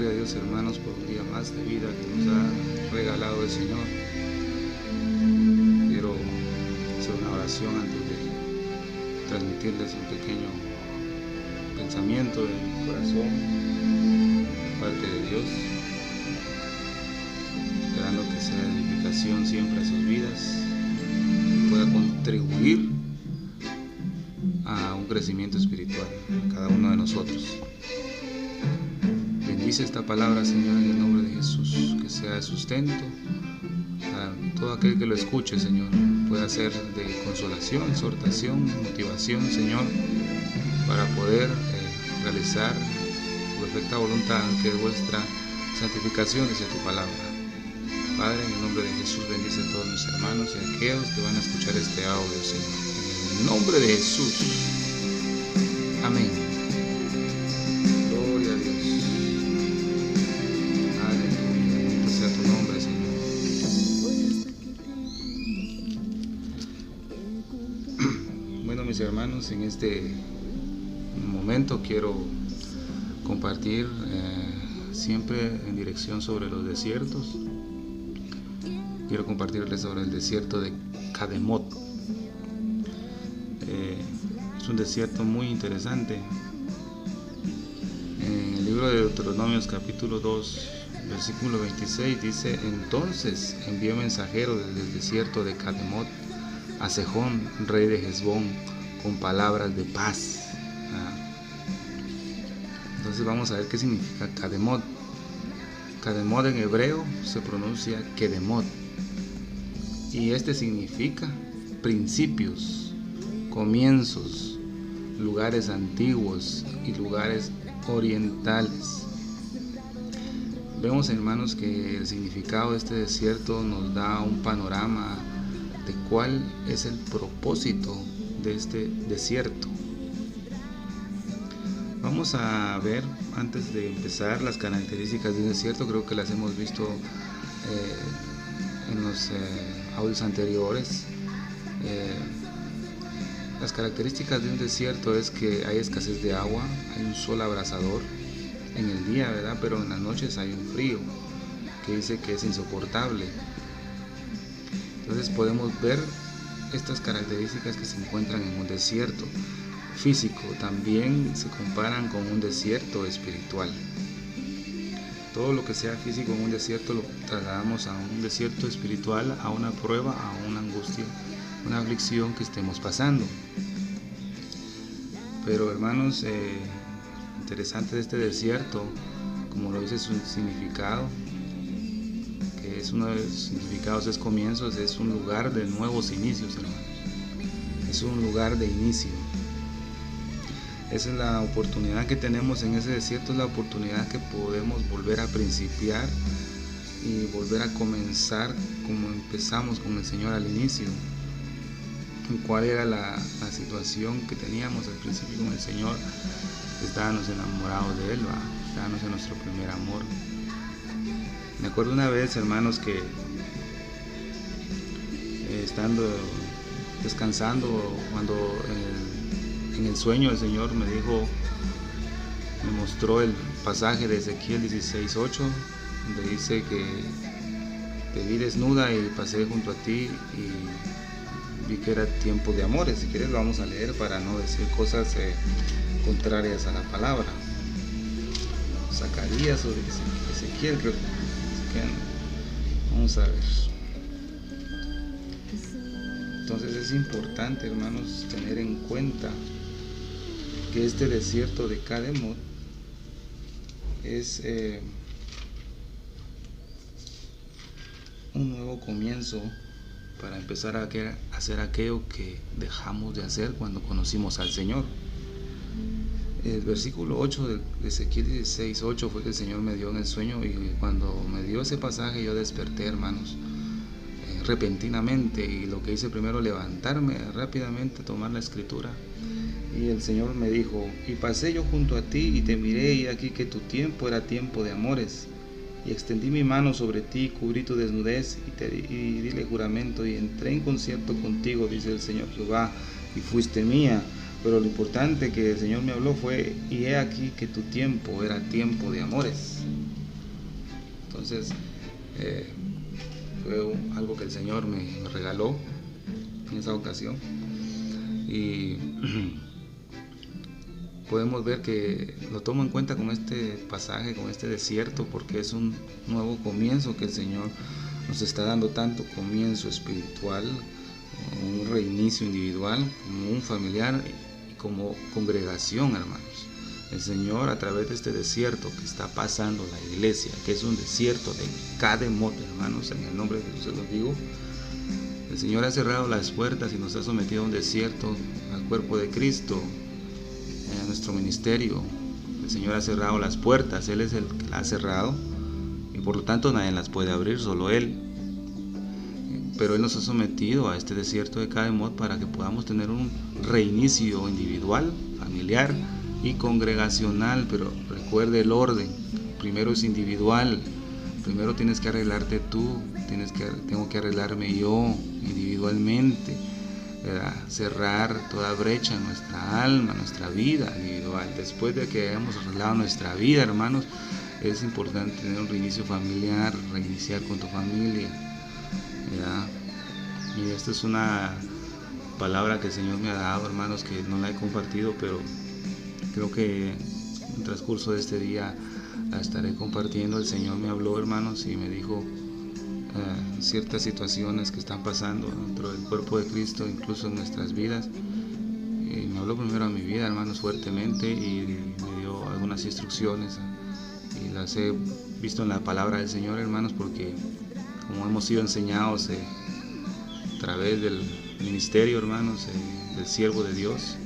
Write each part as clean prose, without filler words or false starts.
Gloria a Dios, hermanos, por un día más de vida que nos ha regalado el Señor. Quiero hacer una oración antes de transmitirles un pequeño pensamiento de mi corazón de parte de Dios, esperando que sea de edificación siempre a sus vidas y pueda contribuir a un crecimiento espiritual en cada uno de nosotros. Bendice esta palabra, Señor, en el nombre de Jesús, que sea de sustento para todo aquel que lo escuche, Señor. Pueda ser de consolación, exhortación, motivación, Señor, para poder realizar tu perfecta voluntad, que es vuestra santificación, dice tu palabra. Padre, en el nombre de Jesús, bendice a todos mis hermanos y a aquellos que van a escuchar este audio, Señor. En el nombre de Jesús. Amén. Gloria a Dios. Aleluya. Bendito sea tu nombre, Señor. Bueno, mis hermanos, en este momento quiero compartir siempre en dirección sobre los desiertos. Quiero compartirles sobre el desierto de Cademot. Es un desierto muy interesante. En el libro de Deuteronomios capítulo 2 versículo 26 dice: entonces envió mensajero desde el desierto de Cademot a Sejón, rey de Hesbón, con palabras de paz. Entonces vamos a ver qué significa Cademot. Cademot en hebreo se pronuncia Kedemot, y este significa principios, comienzos, lugares antiguos y lugares orientales. Vemos, hermanos, que el significado de este desierto nos da un panorama de cuál es el propósito de este desierto. Vamos a ver, antes de empezar, las características de un desierto. Creo que las hemos visto en los audios anteriores. Las características de un desierto es que hay escasez de agua, hay un sol abrasador en el día, ¿verdad? Pero en las noches hay un frío que dice que es insoportable. Entonces podemos ver estas características que se encuentran en un desierto físico. También se comparan con un desierto espiritual. Todo lo que sea físico en un desierto lo trasladamos a un desierto espiritual, a una prueba, a una angustia, una aflicción que estemos pasando. Pero, hermanos, interesante de este desierto, como lo dice su significado, que es uno de los significados, es comienzos, es un lugar de nuevos inicios, hermanos. Es un lugar de inicio. Esa es la oportunidad que tenemos en ese desierto, es la oportunidad que podemos volver a principiar y volver a comenzar como empezamos con el Señor al inicio. ¿Cuál era la situación que teníamos al principio con el Señor? Estábamos enamorados de Él, estábamos en nuestro primer amor. Me acuerdo una vez, hermanos, que estando descansando, cuando en el sueño el Señor me mostró el pasaje de Ezequiel 16:8, donde dice que te vi desnuda y pasé junto a ti y vi que era tiempo de amores. Si quieres lo vamos a leer para no decir cosas contrarias a la palabra. Zacarías o Ezequiel, creo que vamos a ver. Entonces es importante, hermanos, tener en cuenta que este desierto de Cademot es un nuevo comienzo para empezar a hacer aquello que dejamos de hacer cuando conocimos al Señor. El versículo 8 de Ezequiel 16:8 fue que el Señor me dio en el sueño, y cuando me dio ese pasaje yo desperté, hermanos, repentinamente, y lo que hice primero, levantarme rápidamente, tomar la escritura, y el Señor me dijo: y pasé yo junto a ti y te miré, y aquí que tu tiempo era tiempo de amores, y extendí mi mano sobre ti, cubrí tu desnudez y dile juramento, y entré en concierto contigo, dice el Señor Jehová, y fuiste mía. Pero lo importante que el Señor me habló fue: y he aquí que tu tiempo era tiempo de amores. Entonces fue algo que el Señor me regaló en esa ocasión, y podemos ver que lo tomo en cuenta con este pasaje, con este desierto, porque es un nuevo comienzo que el Señor nos está dando, tanto comienzo espiritual, un reinicio individual, como un familiar y como congregación, hermanos. El Señor, a través de este desierto que está pasando la iglesia, que es un desierto de Kademot, hermanos, en el nombre de Jesús se los digo, el Señor ha cerrado las puertas y nos ha sometido a un desierto, al cuerpo de Cristo, a nuestro ministerio. El Señor ha cerrado las puertas, Él es el que las ha cerrado, y por lo tanto nadie las puede abrir, solo Él. Pero Él nos ha sometido a este desierto de Kademot para que podamos tener un reinicio individual, familiar y congregacional. Pero recuerde el orden: primero es individual, primero tienes que arreglarte tú, tengo que arreglarme yo individualmente, ¿verdad? Cerrar toda brecha en nuestra alma, nuestra vida individual. Después de que hayamos arreglado nuestra vida, hermanos, es importante tener un reinicio familiar, reiniciar con tu familia, ¿verdad? Y esta es una palabra que el Señor me ha dado, hermanos, que no la he compartido, pero creo que en el transcurso de este día la estaré compartiendo. El Señor me habló, hermanos, y me dijo ciertas situaciones que están pasando dentro del cuerpo de Cristo, incluso en nuestras vidas. Y me habló primero a mi vida, hermanos, fuertemente, y me dio algunas instrucciones, y las he visto en la palabra del Señor, hermanos, porque como hemos sido enseñados a través del ministerio, hermanos, del siervo de Dios,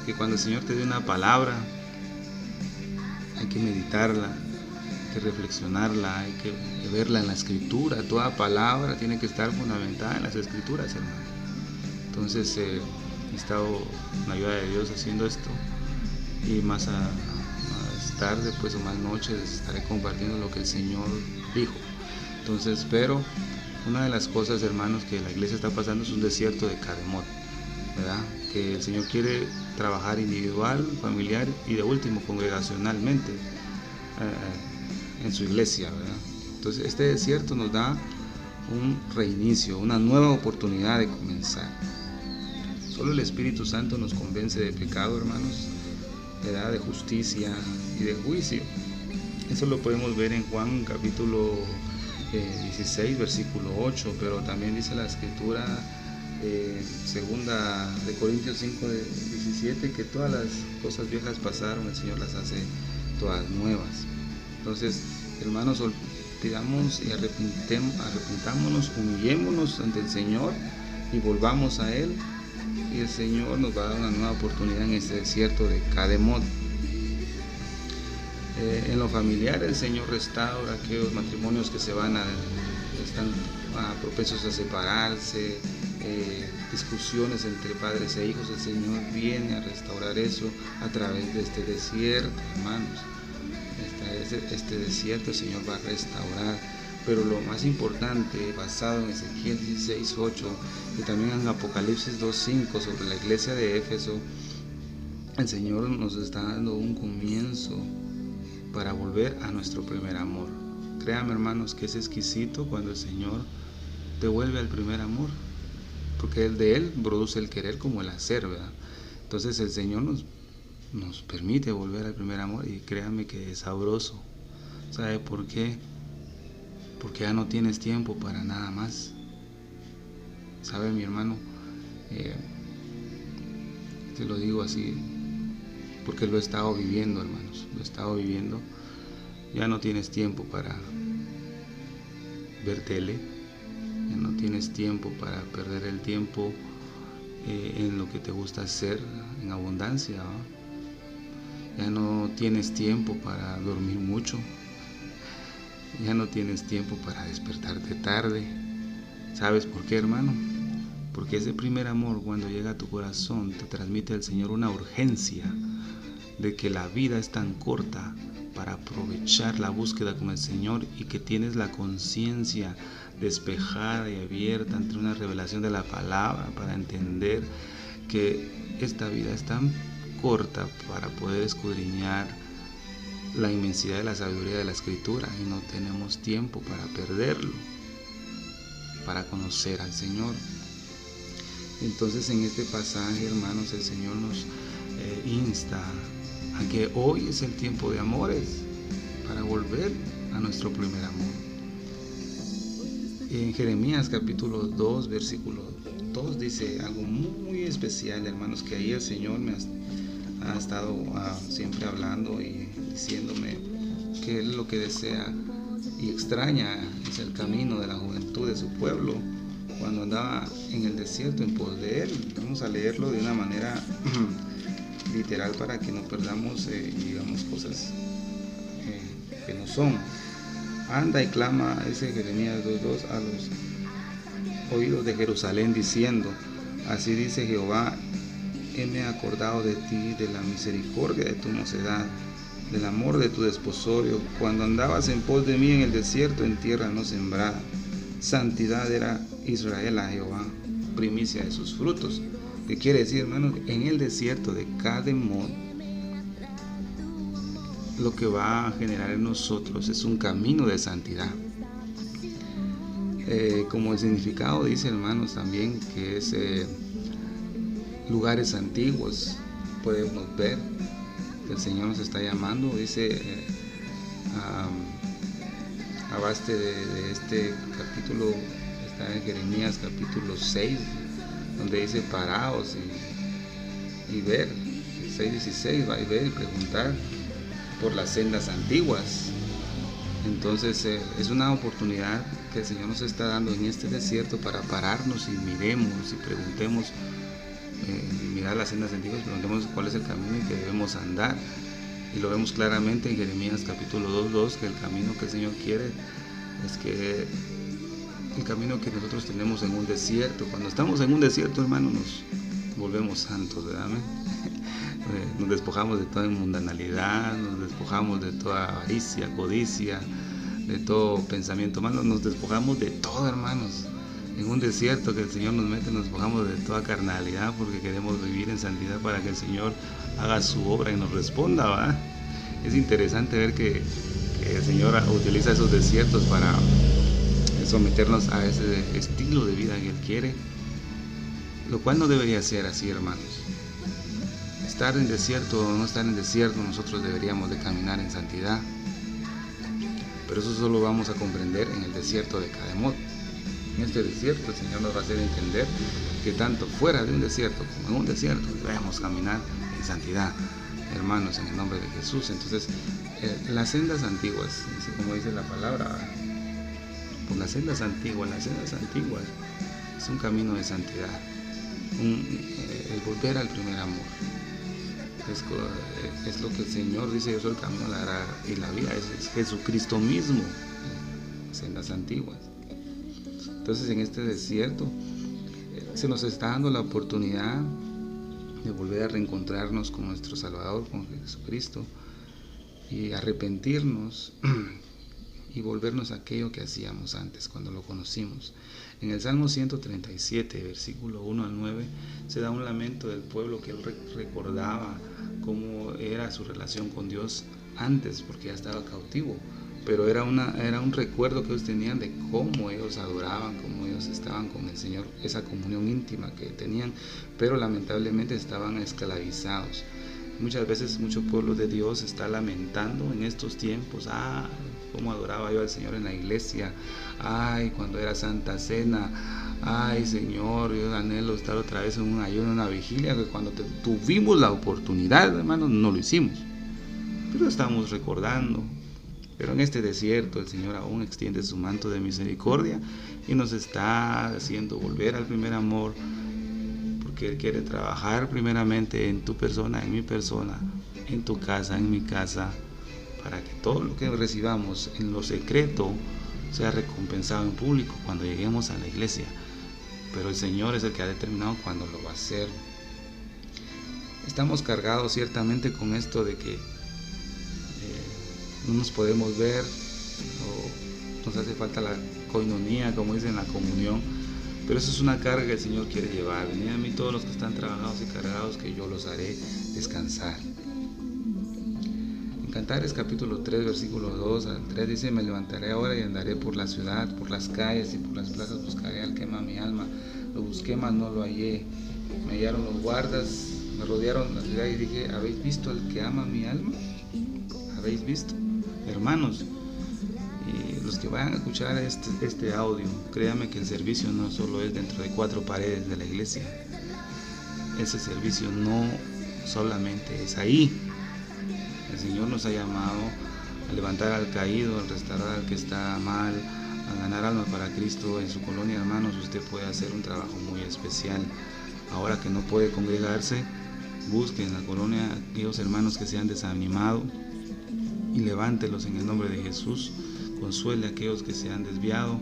que cuando el Señor te dé una palabra hay que meditarla, hay que reflexionarla, hay que verla en la Escritura. Toda palabra tiene que estar fundamentada en las Escrituras, hermano. Entonces he estado con la ayuda de Dios haciendo esto, y más tarde, pues, o más noches, estaré compartiendo lo que el Señor dijo. Entonces, pero una de las cosas, hermanos, que la iglesia está pasando es un desierto de Kademot, ¿verdad? Que el Señor quiere trabajar individual, familiar y de último congregacionalmente en su iglesia, ¿verdad? Entonces este desierto nos da un reinicio, una nueva oportunidad de comenzar. Solo el Espíritu Santo nos convence de pecado, hermanos, ¿verdad? De justicia y de juicio. Eso lo podemos ver en Juan capítulo 16, versículo 8, pero también dice la Escritura, segunda de Corintios 5, 17, que todas las cosas viejas pasaron, el Señor las hace todas nuevas. Entonces, hermanos, pidamos y arrepentámonos, humillémonos ante el Señor y volvamos a Él, y el Señor nos va a dar una nueva oportunidad en este desierto de Kademot. En lo familiar, el Señor restaura aquellos matrimonios que están propensos a separarse, discusiones entre padres e hijos. El Señor viene a restaurar eso a través de este desierto, hermanos. Este desierto el Señor va a restaurar. Pero lo más importante, basado en Ezequiel 16:8 y también en Apocalipsis 2:5 sobre la iglesia de Éfeso, el Señor nos está dando un comienzo para volver a nuestro primer amor. Créanme, hermanos, que es exquisito cuando el Señor te vuelve al primer amor, porque de Él produce el querer como el hacer, ¿verdad? Entonces el Señor nos permite volver al primer amor, y créanme que es sabroso. ¿Sabe por qué? Porque ya no tienes tiempo para nada más. ¿Sabe, mi hermano? Te lo digo así porque lo he estado viviendo, hermanos, lo he estado viviendo. Ya no tienes tiempo para ver tele, ya no tienes tiempo para perder el tiempo en lo que te gusta hacer en abundancia, ¿no? Ya no tienes tiempo para dormir mucho, ya no tienes tiempo para despertarte tarde. ¿Sabes por qué, hermano? Porque ese primer amor, cuando llega a tu corazón, te transmite al Señor una urgencia de que la vida es tan corta para aprovechar la búsqueda con el Señor, y que tienes la conciencia despejada y abierta ante una revelación de la palabra para entender que esta vida es tan corta para poder escudriñar la inmensidad de la sabiduría de la Escritura y no tenemos tiempo para perderlo, para conocer al Señor. Entonces en este pasaje, hermanos, el Señor nos insta a que hoy es el tiempo de amores para volver a nuestro primer amor. En Jeremías capítulo 2, versículo 2 dice algo muy especial, hermanos, que ahí el Señor me ha estado siempre hablando y diciéndome que Él lo que desea y extraña es el camino de la juventud de su pueblo cuando andaba en el desierto en pos de Él. Vamos a leerlo de una manera literal para que no perdamos digamos cosas que no son. Anda y clama, ese Jeremías 2:2, a los oídos de Jerusalén diciendo: así dice Jehová, heme acordado de ti, de la misericordia de tu mocedad, del amor de tu desposorio, cuando andabas en pos de mí en el desierto, en tierra no sembrada. Santidad era Israel a Jehová, primicia de sus frutos. ¿Qué quiere decir, hermanos? En el desierto de Cademón, lo que va a generar en nosotros es un camino de santidad. Como el significado dice, hermanos, también que es lugares antiguos. Podemos ver que el Señor nos está llamando, dice a base de este capítulo, está en Jeremías capítulo 6, donde dice: paraos y ver. 6:16, va a ver y preguntar por las sendas antiguas. Entonces es una oportunidad que el Señor nos está dando en este desierto para pararnos y miremos y preguntemos, mirar las sendas antiguas, preguntemos cuál es el camino que debemos andar. Y lo vemos claramente en Jeremías capítulo 2:2, que el camino que el Señor quiere es que el camino que nosotros tenemos en un desierto. Cuando estamos en un desierto, hermano, nos volvemos santos, ¿verdad? Nos despojamos de toda inmundanalidad, nos despojamos de toda avaricia, codicia, de todo pensamiento malo, nos despojamos de todo, hermanos. En un desierto que el Señor nos mete, nos despojamos de toda carnalidad porque queremos vivir en santidad para que el Señor haga su obra y nos responda, ¿verdad? Es interesante ver que el Señor utiliza esos desiertos para someternos a ese estilo de vida que Él quiere, lo cual no debería ser así, hermanos. Estar en desierto o no estar en desierto, nosotros deberíamos de caminar en santidad, pero eso solo vamos a comprender en el desierto de Cademón. En este desierto el Señor nos va a hacer entender que tanto fuera de un desierto como en un desierto debemos caminar en santidad, hermanos, en el nombre de Jesús. Entonces, las sendas antiguas, como dice la palabra, por las sendas antiguas es un camino de santidad, el volver al primer amor. Es lo que el Señor dice: yo soy el camino, la verdad y la vida. Es Jesucristo mismo, sendas antiguas. Entonces, en este desierto se nos está dando la oportunidad de volver a reencontrarnos con nuestro Salvador, con Jesucristo, y arrepentirnos y volvernos a aquello que hacíamos antes cuando lo conocimos. En el Salmo 137, versículo 1 al 9, se da un lamento del pueblo que él recordaba cómo era su relación con Dios antes, porque ya estaba cautivo, pero era un recuerdo que ellos tenían de cómo ellos adoraban, cómo ellos estaban con el Señor, esa comunión íntima que tenían, pero lamentablemente estaban esclavizados. Muchas veces mucho pueblo de Dios está lamentando en estos tiempos: cómo adoraba yo al Señor en la iglesia, cuando era Santa Cena, Señor, yo anhelo estar otra vez en un ayuno, en una vigilia, que cuando tuvimos la oportunidad, hermanos, no lo hicimos, pero estamos recordando. Pero en este desierto el Señor aún extiende su manto de misericordia y nos está haciendo volver al primer amor, porque Él quiere trabajar primeramente en tu persona, en mi persona, en tu casa, en mi casa, para que todo lo que recibamos en lo secreto sea recompensado en público cuando lleguemos a la iglesia. Pero el Señor es el que ha determinado cuándo lo va a hacer. Estamos cargados ciertamente con esto de que no nos podemos ver, o nos hace falta la coinonía, como dicen, la comunión, pero eso es una carga que el Señor quiere llevar. Venid a mí todos los que están trabajados y cargados, que yo los haré descansar. En En Cantares capítulo 3, versículo 2 al 3 dice: me levantaré ahora y andaré por la ciudad, por las calles y por las plazas, buscaré al que ama mi alma. Lo busqué, mas no lo hallé. Me hallaron los guardas, me rodearon la ciudad y dije: ¿habéis visto al que ama mi alma? ¿Habéis visto? Hermanos, y los que vayan a escuchar este audio, créanme que el servicio no solo es dentro de 4 paredes de la iglesia. Ese servicio no solamente es ahí. El Señor nos ha llamado a levantar al caído, a restaurar al que está mal, a ganar alma para Cristo. En su colonia, hermanos, usted puede hacer un trabajo muy especial. Ahora que no puede congregarse, busque en la colonia aquellos hermanos que se han desanimado y levántelos en el nombre de Jesús. Consuele a aquellos que se han desviado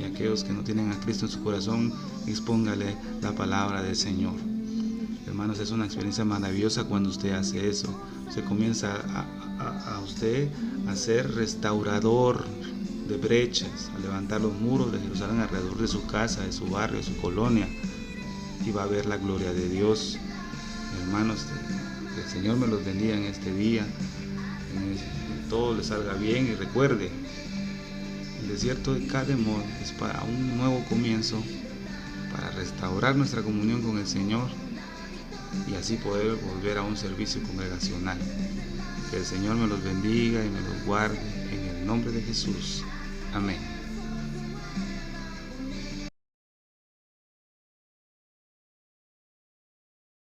y a aquellos que no tienen a Cristo en su corazón, expóngale la palabra del Señor. Hermanos, es una experiencia maravillosa cuando usted hace eso. Se comienza a usted a ser restaurador de brechas, a levantar los muros de Jerusalén alrededor de su casa, de su barrio, de su colonia, y va a ver la gloria de Dios. Hermanos, que el Señor me los bendiga en este día, que todo les salga bien, y recuerde, el desierto de Cademón es para un nuevo comienzo, para restaurar nuestra comunión con el Señor y así poder volver a un servicio congregacional. Que el Señor me los bendiga y me los guarde en el nombre de Jesús. Amén.